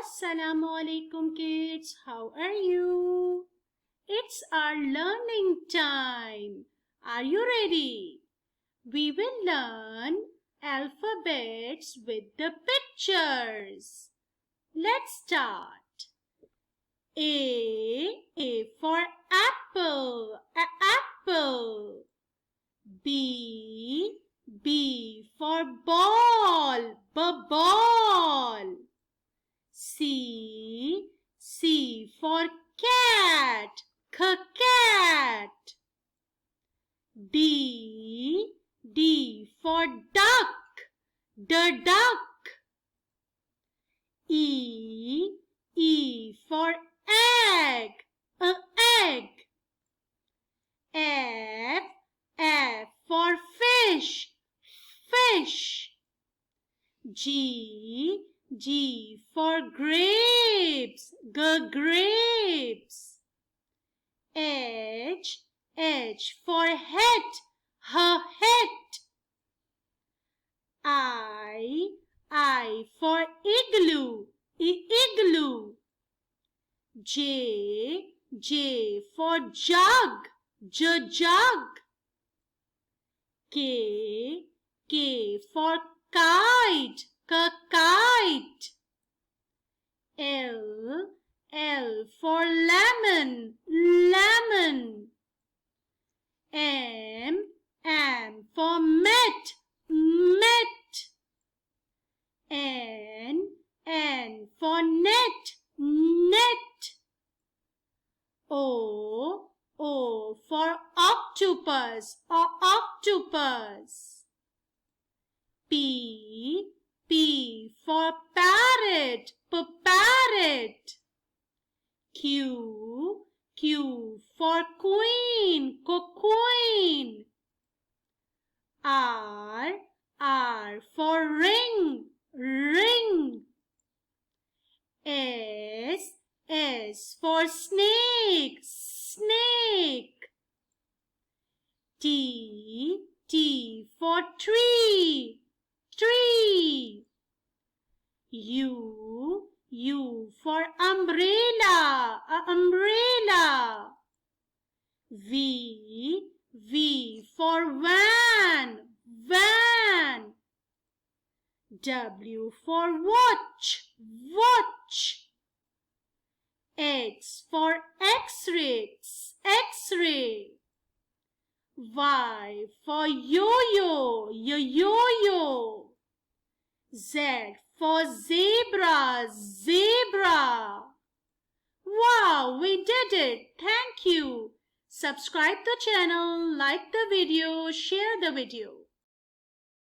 Assalamu alaikum kids, how are you? It's our learning time. Are you ready? We will learn alphabets with the pictures. Let's start. A for apple, apple. B for ball, ball. C for cat, cat. D for duck, duck. E for egg, egg. F for fish, fish. G for grapes, grapes. H for hat, hat. I for igloo, igloo. J for jug, jug. K for kite, kite. L for lemon, lemon. M for mat, mat. N for net, net. O for octopus, octopus. P for parrot, parrot. Q for queen, queen. R for ring, ring. S for snake, snake. T for tree, tree. U for umbrella, umbrella. V for van, van. W for watch, watch. X for X-ray, X-ray. Y for yo-yo, yo-yo. Z for zebra, zebra. Wow, we did it. Thank you. Subscribe the channel, like the video, share the video.